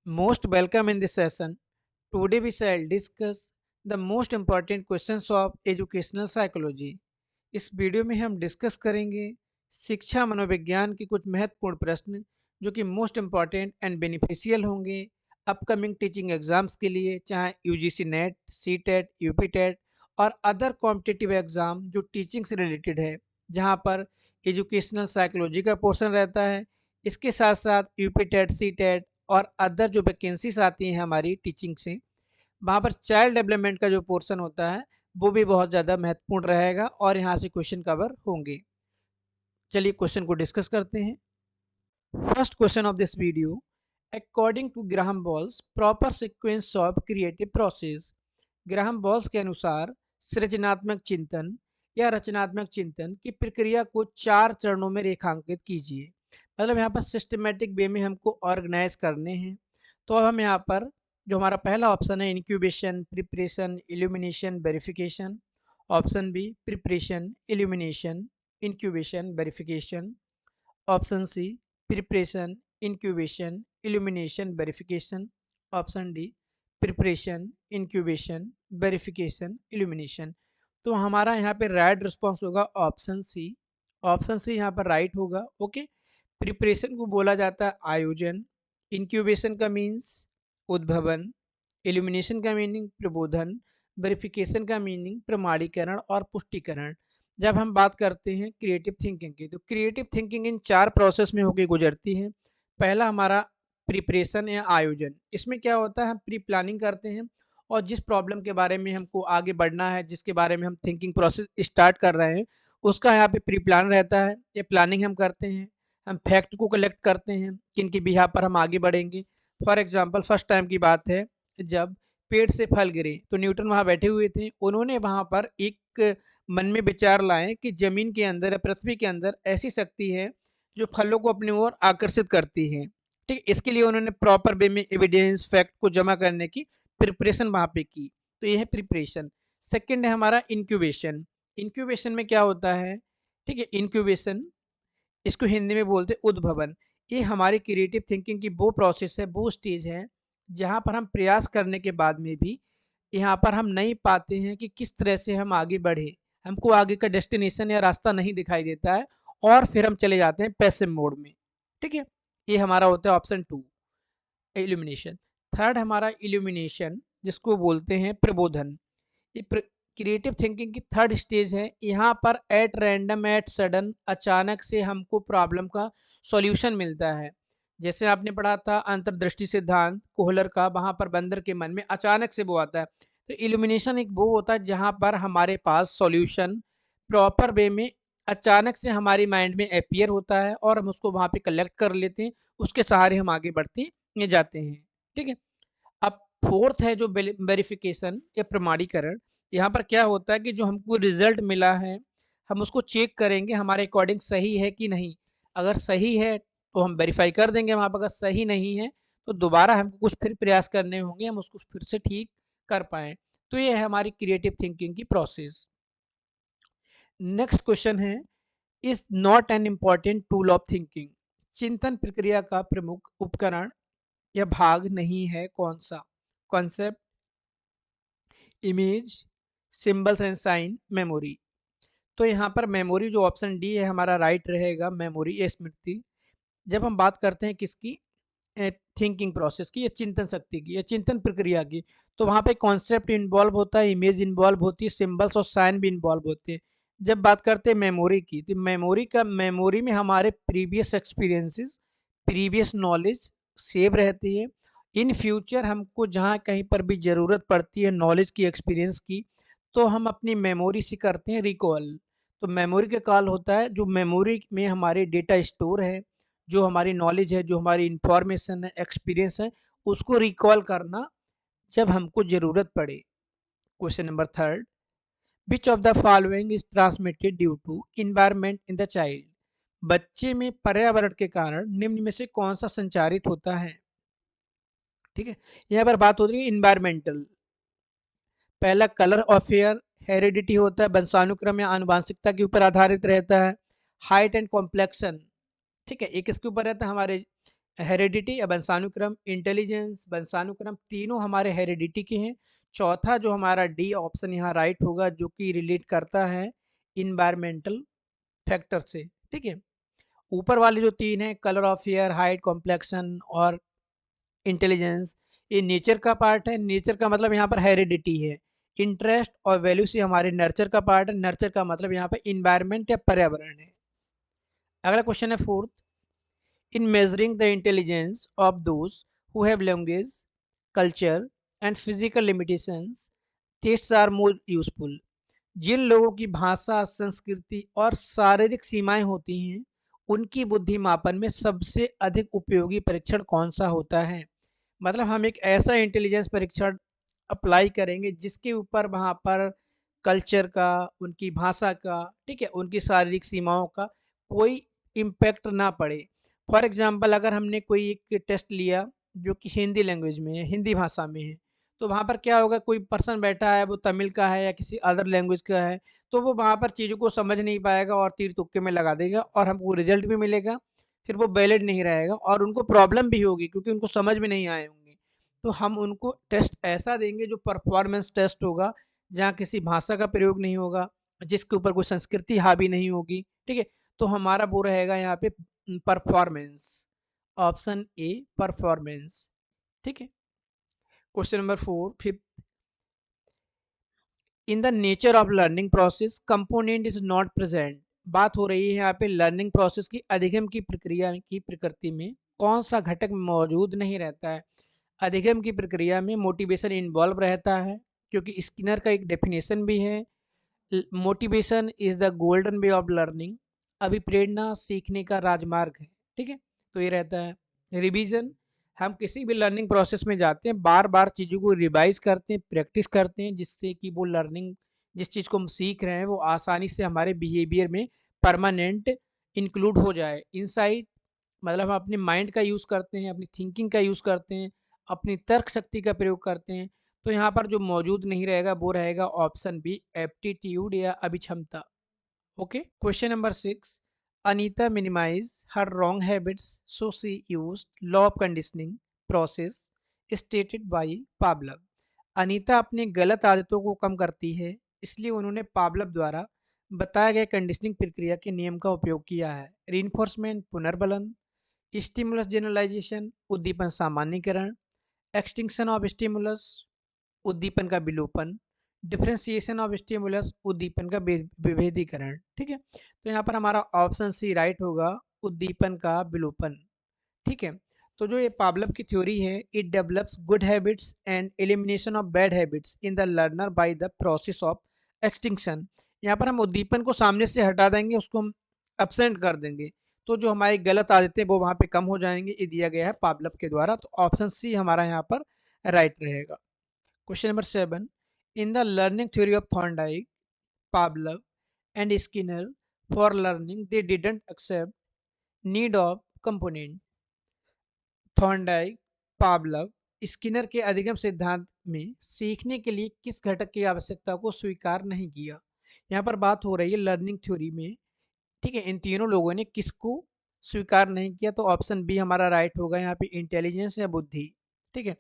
Most welcome in this session. Today we shall discuss the most important questions of educational psychology. इस video में हम discuss करेंगे शिक्षा मनोविज्ञान के कुछ महत्वपूर्ण प्रश्न जो कि मोस्ट इम्पॉर्टेंट एंड बेनिफिशियल होंगे अपकमिंग टीचिंग एग्जाम्स के लिए, चाहे UGC NET, C TET, UP TET और अदर कॉम्पिटिटिव एग्ज़ाम जो टीचिंग से रिलेटेड है, जहां पर एजुकेशनल साइकोलॉजी का पोर्शन रहता है। इसके साथ साथ यूपी टेट, सी टेट और अदर जो वैकेंसीज आती हैं हमारी टीचिंग से, वहाँ पर चाइल्ड डेवलपमेंट का जो पोर्शन होता है वो भी बहुत ज़्यादा महत्वपूर्ण रहेगा और यहाँ से क्वेश्चन कवर होंगे। चलिए क्वेश्चन को डिस्कस करते हैं। First question of this video, according to Graham Wallas proper sequence of creative process. Graham Wallas के अनुसार सृजनात्मक चिंतन या रचनात्मक चिंतन की प्रक्रिया को 4 चरणों में रेखांकित कीजिए। मतलब यहाँ पर सिस्टमेटिक वे में हमको ऑर्गेनाइज करने हैं। तो अब हम यहाँ पर जो हमारा पहला ऑप्शन है incubation, preparation, illumination, verification. Option B preparation, illumination, incubation, verification. Option C preparation, incubation, illumination, verification. Option D preparation, incubation, verification, illumination. तो हमारा यहाँ पे राइट रिस्पॉन्स होगा ऑप्शन सी। ऑप्शन सी यहाँ पर राइट होगा। ओके, प्रिपरेशन को बोला जाता है आयोजन, इंक्यूबेशन का मीन्स उद्भवन, इल्यूमिनेशन का मीनिंग प्रबोधन, वेरिफिकेशन का मीनिंग प्रमाणीकरण और पुष्टिकरण। जब हम बात करते हैं क्रिएटिव थिंकिंग की, तो क्रिएटिव थिंकिंग इन 4 प्रोसेस में होकर गुजरती है। पहला हमारा प्रिपरेशन या आयोजन। इसमें क्या होता है, हम प्री प्लानिंग करते हैं और जिस प्रॉब्लम के बारे में हमको आगे बढ़ना है, जिसके बारे में हम थिंकिंग प्रोसेस स्टार्ट कर रहे हैं, उसका यहाँ पे प्री प्लान रहता है। ये प्लानिंग हम करते हैं, हम फैक्ट को कलेक्ट करते हैं किन की बिहाफ पर हम आगे बढ़ेंगे। फॉर एग्जाम्पल फर्स्ट टाइम की बात है, जब पेड़ से फल गिरे तो न्यूटन वहाँ बैठे हुए थे। उन्होंने वहाँ पर एक मन में विचार लाए कि जमीन के अंदर या पृथ्वी के अंदर ऐसी शक्ति है जो फलों को अपनी ओर आकर्षित करती है। ठीक, इसके लिए उन्होंने प्रॉपर वे में एविडेंस फैक्ट को जमा करने की प्रिपरेशन वहाँ पे की। तो ये है प्रिपरेशन। सेकंड है हमारा इंक्यूबेशन। इंक्यूबेशन में क्या होता है, ठीक है, इंक्यूबेशन इसको हिंदी में बोलते हैं उद्भवन। ये हमारी क्रिएटिव थिंकिंग की वो प्रोसेस है, वो स्टेज है जहाँ पर हम प्रयास करने के बाद में भी यहाँ पर हम नहीं पाते हैं कि किस तरह से हम आगे बढ़े। हमको आगे का डेस्टिनेशन या रास्ता नहीं दिखाई देता है और फिर हम चले जाते हैं पैसिव मोड में। ठीक है, ये हमारा होता है ऑप्शन 2 इल्यूमिनेशन। थर्ड हमारा इल्यूमिनेशन, जिसको बोलते हैं प्रबोधन। ये क्रिएटिव थिंकिंग की थर्ड स्टेज है। यहाँ पर एट रैंडम, एट सडन, अचानक से हमको प्रॉब्लम का सॉल्यूशन मिलता है। जैसे आपने पढ़ा था अंतर्दृष्टि सिद्धांत कोहलर का, वहाँ पर बंदर के मन में अचानक से वो आता है। तो इल्यूमिनेशन एक वो होता है जहाँ पर हमारे पास सॉल्यूशन प्रॉपर वे में अचानक से हमारी माइंड में अपियर होता है और हम उसको वहाँ पे कलेक्ट कर लेते हैं, उसके सहारे हम आगे बढ़ते जाते हैं। ठीक है, अब फोर्थ है जो वेरिफिकेशन या प्रमाणीकरण। यहाँ पर क्या होता है कि जो हमको रिजल्ट मिला है, हम उसको चेक करेंगे हमारे अकॉर्डिंग सही है कि नहीं। अगर सही है तो हम वेरीफाई कर देंगे वहाँ पर, अगर सही नहीं है तो दोबारा हमको कुछ फिर प्रयास करने होंगे, हम उसको फिर से ठीक कर पाएँ। तो ये है हमारी क्रिएटिव थिंकिंग की प्रोसेस। नेक्स्ट क्वेश्चन है, is not an important tool of thinking. चिंतन प्रक्रिया का प्रमुख उपकरण या भाग नहीं है कौन सा? Concept, image, symbols and sign, memory. तो यहाँ पर मेमोरी जो ऑप्शन डी है हमारा राइट रहेगा, मेमोरी या स्मृति। जब हम बात करते हैं किसकी, थिंकिंग प्रोसेस की या चिंतन शक्ति की या चिंतन प्रक्रिया की, तो वहाँ पे कॉन्सेप्ट इन्वॉल्व होता है, इमेज इन्वॉल्व होती है, सिंबल्स और साइन भी इन्वॉल्व होते हैं। जब बात करते हैं मेमोरी की, तो मेमोरी में हमारे previous experiences, previous knowledge save रहती है। इन फ्यूचर हमको जहाँ कहीं पर भी ज़रूरत पड़ती है नॉलेज की, एक्सपीरियंस की, तो हम अपनी मेमोरी से करते हैं रिकॉल। तो मेमोरी का कॉल होता है जो मेमोरी में हमारे डेटा स्टोर है, जो हमारी नॉलेज है, जो हमारी इंफॉर्मेशन है, एक्सपीरियंस है, उसको रिकॉल करना जब हमको ज़रूरत पड़े। Question number third, which of the following is transmitted due to environment in the child. बच्चे में पर्यावरण के कारण निम्न में से कौन सा संचारित होता है? ठीक है, यहाँ पर बात हो रही है इन्वायरमेंटल। पहला कलर ऑफ हेयर, हेरिडिटी होता है, वंशानुक्रम या आनुवांशिकता के ऊपर आधारित रहता है। हाइट एंड कॉम्प्लेक्शन, ठीक है, एक इसके ऊपर रहता है हमारे हेरिडिटी या वंशानुक्रम, इंटेलिजेंस, वंशानुक्रम, तीनों हमारे हेरिडिटी के हैं। चौथा जो हमारा डी ऑप्शन यहाँ राइट होगा, जो कि रिलेट करता है इन्वायरमेंटल फैक्टर से। ठीक है, ऊपर वाले जो तीन हैं, colour of hair, height, complexion और इंटेलिजेंस, ये नेचर का पार्ट है। नेचर का मतलब यहाँ पर हेरिडिटी है। इंटरेस्ट और वैल्यू से हमारे नर्चर का पार्ट है। नर्चर का मतलब यहाँ पर इन्वायरमेंट या पर्यावरण है। अगला क्वेश्चन है fourth, in measuring the intelligence of those who have language, culture and physical limitations, tests are more useful. जिन लोगों की भाषा, संस्कृति और शारीरिक सीमाएं होती हैं, उनकी बुद्धि मापन में सबसे अधिक उपयोगी परीक्षण कौन सा होता है। मतलब हम एक ऐसा इंटेलिजेंस परीक्षण अप्लाई करेंगे जिसके ऊपर वहाँ पर कल्चर का, उनकी भाषा का, ठीक है, उनकी शारीरिक सीमाओं का कोई इम्पैक्ट ना पड़े। फॉर एग्जांपल अगर हमने कोई एक टेस्ट लिया जो कि हिंदी लैंग्वेज में है, हिंदी भाषा में है, तो वहाँ पर क्या होगा, कोई पर्सन बैठा है वो तमिल का है या किसी अदर लैंग्वेज का है, तो वो वहाँ पर चीज़ों को समझ नहीं पाएगा और तीर तुक्के में लगा देगा और हमको रिजल्ट भी मिलेगा, फिर वो वैलिड नहीं रहेगा और उनको प्रॉब्लम भी होगी क्योंकि उनको समझ में नहीं आए होंगे। तो हम उनको टेस्ट ऐसा देंगे जो परफॉर्मेंस टेस्ट होगा, जहाँ किसी भाषा का प्रयोग नहीं होगा, जिसके ऊपर कोई संस्कृति हावी नहीं होगी। ठीक है, तो हमारा वो रहेगा यहाँ पे परफॉर्मेंस, ऑप्शन ए परफॉर्मेंस। ठीक है, question number four fifth, in the nature of learning process component is not present. बात हो रही है यहाँ पे लर्निंग प्रोसेस की अधिगम की प्रक्रिया की प्रकृति में कौन सा घटक मौजूद नहीं रहता है। अधिगम की प्रक्रिया में मोटिवेशन इन्वॉल्व रहता है, क्योंकि स्किनर का एक डेफिनेशन भी है, motivation is the golden way of learning. अभिप्रेरणा सीखने का राजमार्ग है। ठीक है, तो ये रहता है रिवीजन। हम किसी भी लर्निंग प्रोसेस में जाते हैं, बार बार चीज़ों को रिवाइज करते हैं, प्रैक्टिस करते हैं, जिससे कि वो लर्निंग, जिस चीज़ को हम सीख रहे हैं वो आसानी से हमारे बिहेवियर में परमानेंट इंक्लूड हो जाए। इनसाइट मतलब हम अपने माइंड का यूज़ करते हैं, अपनी थिंकिंग का यूज़ करते हैं, अपनी तर्क शक्ति का प्रयोग करते हैं। तो यहाँ पर जो मौजूद नहीं रहेगा वो रहेगा ऑप्शन बी एप्टीट्यूड या अभिक्षमता। Okay, question number six, Anita minimize her wrong habits so she used law of conditioning process stated by Pavlov. Anita अपनी गलत आदतों को कम करती है, इसलिए उन्होंने पावलव द्वारा बताए गए कंडीशनिंग प्रक्रिया के नियम का उपयोग किया है। रीइंफोर्समेंट पुनर्बलन, स्टिमुलस जनरलाइजेशन उद्दीपन सामान्यकरण, एक्सटिंक्शन ऑफ स्टिमुलस उद्दीपन का विलोपन, डिफरेंशिएशन ऑफ स्टिमुलस उद्दीपन का विभेदीकरण। ठीक है, तो यहाँ पर हमारा ऑप्शन सी राइट होगा, उद्दीपन का विलोपन। ठीक है, तो जो ये पावलव की थ्योरी है, it develops good habits and elimination of bad habits in the learner by the process of extinction. यहाँ पर हम उद्दीपन को सामने से हटा देंगे, उसको हम एब्सेंट कर देंगे, तो जो हमारी गलत आदतें वो वहाँ पे कम हो जाएंगी। ये दिया गया है पावलव के द्वारा, तो ऑप्शन सी हमारा यहाँ पर राइट रहेगा। Question number seven, in the learning theory of Thorndike, Pavlov and Skinner for learning they didn't accept need of component. Thorndike, Pavlov, Skinner के अधिगम सिद्धांत में सीखने के लिए किस घटक की आवश्यकता को स्वीकार नहीं किया। यहाँ पर बात हो रही है लर्निंग थ्योरी में। ठीक है, इन तीनों लोगों ने किसको स्वीकार नहीं किया, तो ऑप्शन बी हमारा राइट होगा यहाँ पे, इंटेलिजेंस या बुद्धि। ठीक है,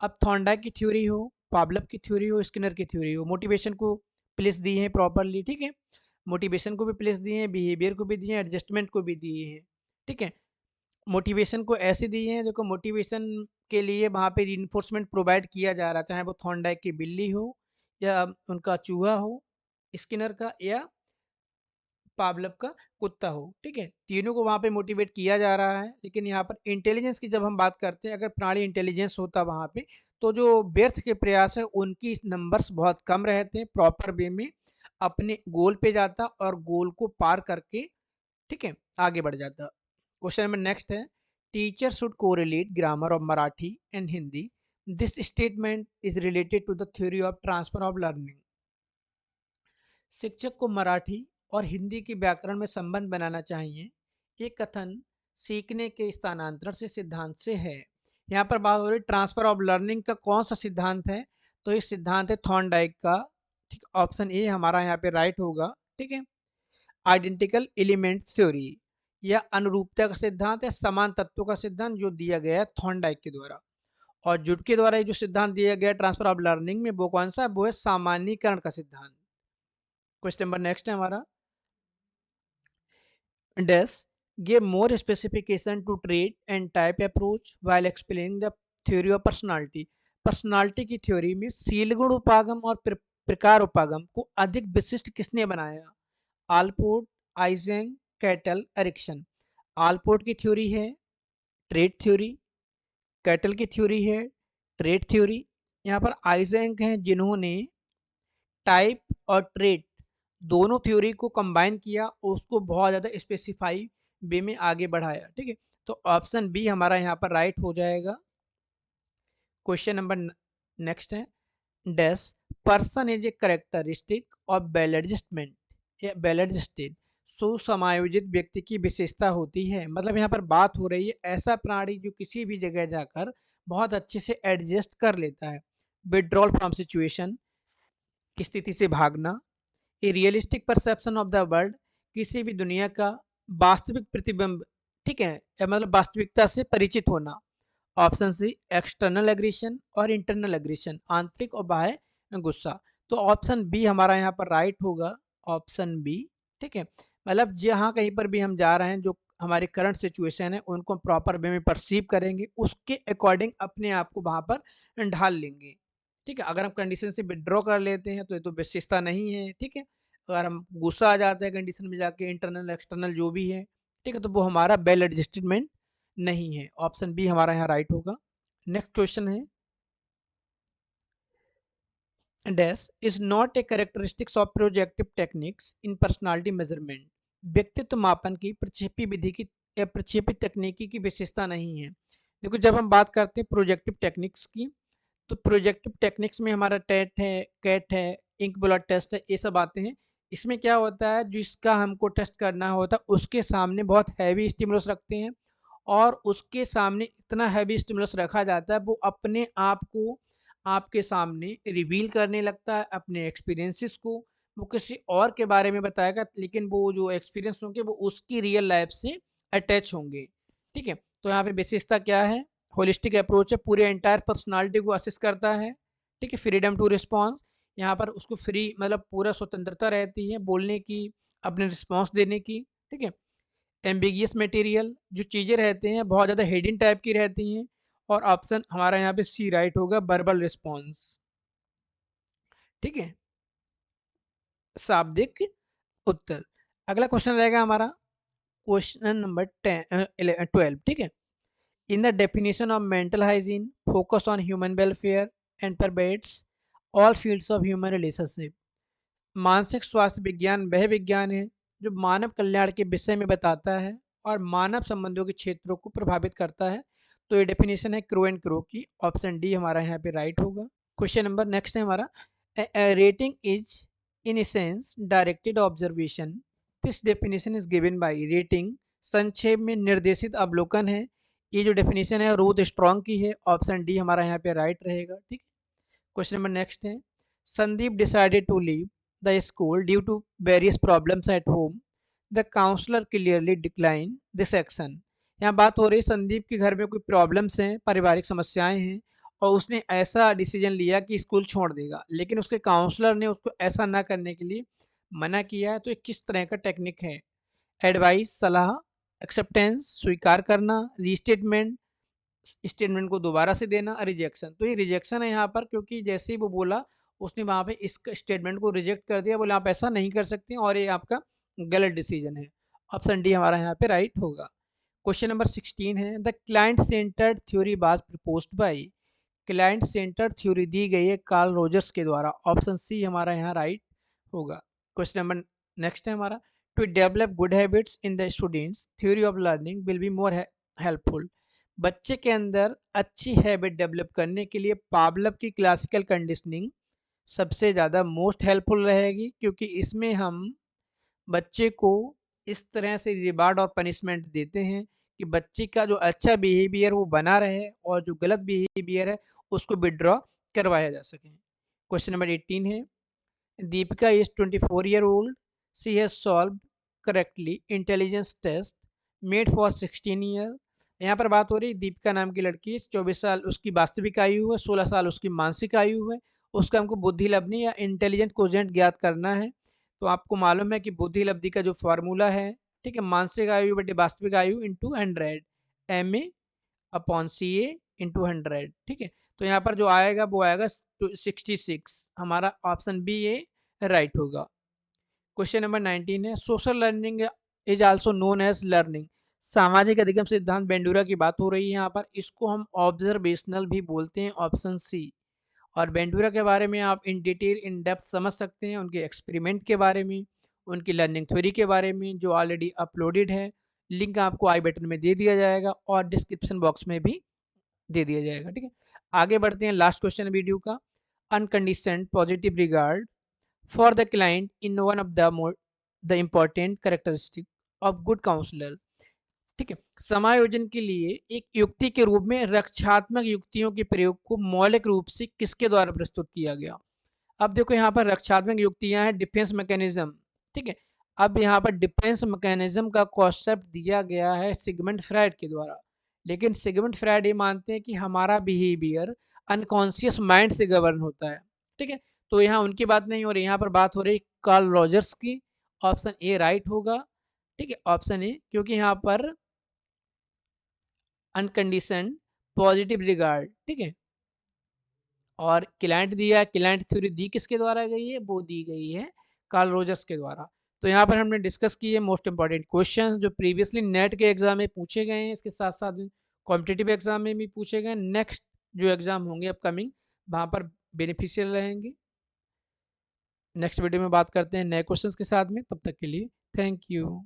अब थॉर्नडाइक की थ्योरी हो, पावलव की थ्योरी हो, स्किनर की थ्योरी हो, मोटिवेशन को प्लेस दिए हैं प्रॉपरली। ठीक है, मोटिवेशन को भी प्लेस दिए हैं, बिहेवियर को भी दिए हैं, एडजस्टमेंट को भी दिए हैं। ठीक है, मोटिवेशन को ऐसे दिए हैं, देखो मोटिवेशन के लिए वहाँ पे रीइंफोर्समेंट प्रोवाइड किया जा रहा है, चाहे वो थॉर्नडाइक की बिल्ली हो या उनका चूहा हो, स्किनर का, या पावलव का कुत्ता हो। ठीक है, तीनों को वहाँ पे मोटिवेट किया जा रहा है। लेकिन यहाँ पर इंटेलिजेंस की जब हम बात करते हैं, अगर प्राणी इंटेलिजेंस होता वहाँ पे, तो जो व्यर्थ के प्रयास है उनकी नंबर्स बहुत कम रहते हैं, प्रॉपर वे में अपने गोल पे जाता और गोल को पार करके, ठीक है, आगे बढ़ जाता। क्वेश्चन नंबर नेक्स्ट है, teacher should correlate grammar of Marathi and Hindi, this statement is related to the theory of transfer of learning. शिक्षक को मराठी और हिंदी के व्याकरण में संबंध बनाना चाहिए, ये कथन सीखने के स्थानांतरण से सिद्धांत से है। यहाँ पर बात हो रही ट्रांसफर ऑफ लर्निंग का कौन सा सिद्धांत है, तो ये सिद्धांत है थॉर्नडाइक का। ठीक, ऑप्शन ए हमारा यहाँ पे राइट होगा। ठीक है, आइडेंटिकल एलिमेंट थ्योरी, या अनुरूपता का सिद्धांत या समान तत्वों का सिद्धांत जो दिया गया है थॉर्नडाइक के द्वारा। और जुड के द्वारा ये जो सिद्धांत दिया गया ट्रांसफर ऑफ लर्निंग में, वो कौन सा है? वो है सामान्यीकरण का सिद्धांत। क्वेश्चन नंबर नेक्स्ट है हमारा, dash give more specification to trait and type approach while explaining the theory of personality। Personality की थ्योरी में सीलगुण उपागम और प्रकार उपागम को अधिक विशिष्ट किसने बनाया? Allport, Eysenck, Cattell, Erikson. Allport की थ्योरी है ट्रेट थ्योरी, कैटल की थ्योरी है ट्रेट थ्योरी, यहाँ पर आइजेंक हैं जिन्होंने टाइप और ट्रेट दोनों थ्योरी को कंबाइन किया और उसको बहुत ज़्यादा स्पेसिफाई वे में आगे बढ़ाया। ठीक है, तो ऑप्शन बी हमारा यहाँ पर राइट हो जाएगा। क्वेश्चन नंबर नेक्स्ट है, dash person is a characteristic of balanced या बैलेंस्ड स्टेट। सुसमायोजित व्यक्ति की विशेषता होती है, मतलब यहाँ पर बात हो रही है ऐसा प्राणी जो किसी भी जगह जाकर बहुत अच्छे से एडजस्ट कर लेता है। विड्रॉल फ्रॉम सिचुएशन, स्थिति से भागना। A realistic perception of the world, किसी भी दुनिया का वास्तविक प्रतिबिंब, ठीक है, मतलब वास्तविकता से परिचित होना। ऑप्शन सी एक्सटर्नल एग्रेशन और इंटरनल एग्रेशन, आंतरिक और बाह्य गुस्सा। तो ऑप्शन बी हमारा यहाँ पर राइट होगा, ऑप्शन बी। ठीक है, मतलब जहाँ कहीं पर भी हम जा रहे हैं, जो हमारी करंट सिचुएशन है उनको प्रॉपर वे में परसीव करेंगे, उसके अकॉर्डिंग अपने आप को वहाँ पर ढाल लेंगे। ठीक है, अगर हम कंडीशन से विड्रॉ कर लेते हैं तो ये तो विशेषता नहीं है। ठीक है, अगर हम गुस्सा आ जाते हैं कंडीशन में जाके, इंटरनल एक्सटर्नल जो भी है, ठीक है, तो वो हमारा वेल एडजस्टमेंट नहीं है। ऑप्शन बी हमारा यहाँ राइट होगा। नेक्स्ट क्वेश्चन है, dash is not a characteristics of projective techniques in personality measurement. व्यक्तित्व मापन की प्रक्षेपी विधि की या प्रक्षेपी तकनीकी की विशेषता नहीं है। देखो, जब हम बात करते हैं प्रोजेक्टिव टेक्निक्स की, तो प्रोजेक्टिव टेक्निक्स में हमारा टेट है, कैट है, इंक ब्लड टेस्ट है, ये सब आते हैं। इसमें क्या होता है, जिसका हमको टेस्ट करना होता है उसके सामने बहुत हैवी स्टिमुलस रखते हैं, और उसके सामने इतना हैवी स्टिमुलस रखा जाता है वो अपने आप को आपके सामने रिवील करने लगता है, अपने एक्सपीरियंसेस को वो किसी और के बारे में बताएगा, लेकिन वो जो एक्सपीरियंस होंगे वो उसकी रियल लाइफ से अटैच होंगे। ठीक है, तो यहाँ पे विशेषता क्या है? होलिस्टिक अप्रोच है, पूरे एंटायर पर्सनालिटी को असिस्ट करता है। ठीक है, फ्रीडम टू रिस्पॉन्स, यहाँ पर उसको फ्री मतलब पूरा स्वतंत्रता रहती है बोलने की, अपने रिस्पॉन्स देने की। ठीक है, एम्बिगियस मटेरियल, जो चीज़ें रहते हैं बहुत ज़्यादा हेडिंग टाइप की रहती हैं। और ऑप्शन हमारा यहाँ पे सी राइट होगा, वर्बल रिस्पॉन्स। ठीक है, शाब्दिक उत्तर। अगला क्वेश्चन रहेगा हमारा क्वेश्चन नंबर 12। ठीक है, in the definition of mental hygiene focus on human welfare and pervades all fields of human relationship. मानसिक स्वास्थ्य विज्ञान वह विज्ञान है जो मानव कल्याण के विषय में बताता है और मानव संबंधों के क्षेत्रों को प्रभावित करता है। तो ये डेफिनेशन है क्रो एंड क्रो की, ऑप्शन डी हमारा यहाँ पे राइट होगा। क्वेश्चन नंबर नेक्स्ट है हमारा, rating is in sense directed observation, this definition is given by. Rating संक्षेप में निर्देशित अवलोकन है, ये जो डेफिनेशन है रूथ स्ट्रॉन्ग की है, ऑप्शन डी हमारा यहाँ पे राइट रहेगा। ठीक है, क्वेश्चन नंबर नेक्स्ट है, Sandeep decided to leave the school due to various problems at home, the counsellor clearly decline this action. यहाँ बात हो रही है संदीप के घर में कोई प्रॉब्लम्स हैं, पारिवारिक समस्याएं हैं, और उसने ऐसा डिसीजन लिया कि स्कूल छोड़ देगा, लेकिन उसके काउंसलर ने उसको ऐसा ना करने के लिए मना किया है। तो ये किस तरह का टेक्निक है? एडवाइस सलाह, एक्सेप्टेंस स्वीकार करना, रीस्टेटमेंट स्टेटमेंट को दोबारा से देना, रिजेक्शन। तो ये रिजेक्शन है यहाँ पर, क्योंकि जैसे ही वो बोला उसने वहाँ पे इस स्टेटमेंट को रिजेक्ट कर दिया, बोले आप ऐसा नहीं कर सकते और ये आपका गलत डिसीजन है। ऑप्शन डी हमारा यहाँ पे राइट होगा। क्वेश्चन नंबर 16 है, the client centred theory was proposed by. Client centred theory दी गई है कार्ल रोजर्स के द्वारा, ऑप्शन सी हमारा यहाँ राइट होगा। क्वेश्चन नंबर नेक्स्ट है हमारा, to develop good habits in the students theory of learning will be more helpful. बच्चे के अंदर अच्छी हैबिट डेवलप करने के लिए पावलव की क्लासिकल कंडीशनिंग सबसे ज़्यादा मोस्ट हेल्पफुल रहेगी, क्योंकि इसमें हम बच्चे को इस तरह से रिवार्ड और पनिशमेंट देते हैं कि बच्चे का जो अच्छा बिहेवियर वो बना रहे और जो गलत बिहेवियर है उसको विड्रॉ करवाया जा सके। क्वेश्चन नंबर 18 है, Deepika is 24 year old, she has solved correctly intelligence test made for 16 year. यहाँ पर बात हो रही है दीपिका नाम की लड़की है, 24 साल उसकी वास्तविक आयु है, 16 साल उसकी मानसिक आयु है। उसका हमको बुद्धि लब्धि या इंटेलिजेंट कोजेंट ज्ञात करना है। तो आपको मालूम है कि बुद्धि लब्धि का जो फॉर्मूला है, ठीक है, मानसिक आयु बटे वास्तविक आयु into 100, M A upon C A into 100, ठीक है। तो यहाँ पर जो आएगा वो आएगा 66, हमारा ऑप्शन बी ए राइट होगा। क्वेश्चन नंबर 19 है, social learning is also known as learning. सामाजिक अधिगम सिद्धांत बेंडूरा की बात हो रही है यहाँ पर, इसको हम ऑब्जर्वेशनल भी बोलते हैं, ऑप्शन सी। और बेंडूरा के बारे में आप इन डिटेल इन डेप्थ समझ सकते हैं, उनके एक्सपेरिमेंट के बारे में, उनकी लर्निंग थ्योरी के बारे में, जो ऑलरेडी अपलोडेड है। लिंक आपको आई बटन में दे दिया जाएगा और डिस्क्रिप्शन बॉक्स में भी दे दिया जाएगा, ठीक है। आगे बढ़ते हैं, लास्ट क्वेश्चन वीडियो का। Unconditional positive regard for the client in one of the important characteristic of good counsellor, ठीक है। समायोजन के लिए एक युक्ति के रूप में रक्षात्मक युक्तियों के प्रयोग को मौलिक रूप से किसके द्वारा प्रस्तुत किया गया। अब देखो यहाँ पर रक्षात्मक युक्तियां हैं, डिफेंस मैकेनिज्म, ठीक है। अब यहाँ पर डिफेंस मैकेनिज्म का कॉन्सेप्ट दिया गया है सिगमंड फ्राइड के द्वारा, लेकिन सिगमंड फ्राइड ये मानते हैं कि हमारा बिहेवियर अनकॉन्शियस माइंड से गवर्न होता है, ठीक है। तो यहाँ उनकी बात नहीं हो रही, यहाँ पर बात हो रही कार्ल रॉजर्स की। ऑप्शन ए राइट होगा, ठीक है, ऑप्शन ए, क्योंकि यहाँ पर अनकंडीशन पॉजिटिव रिगार्ड, ठीक है, और क्लाइंट दिया है, क्लाइंट थ्योरी दी किसके द्वारा गई है, वो दी गई है कार्ल रोजर्स के द्वारा। तो यहाँ पर हमने डिस्कस किए मोस्ट इंपॉर्टेंट क्वेश्चन जो प्रीवियसली नेट के एग्जाम में पूछे गए हैं, इसके साथ साथ कॉम्पिटिटिव एग्जाम में भी पूछे गए। नेक्स्ट जो एग्जाम होंगे अपकमिंग, वहाँ पर बेनिफिशियल रहेंगे। नेक्स्ट वीडियो में बात करते हैं नए क्वेश्चंस के साथ में, तब तक के लिए थैंक यू।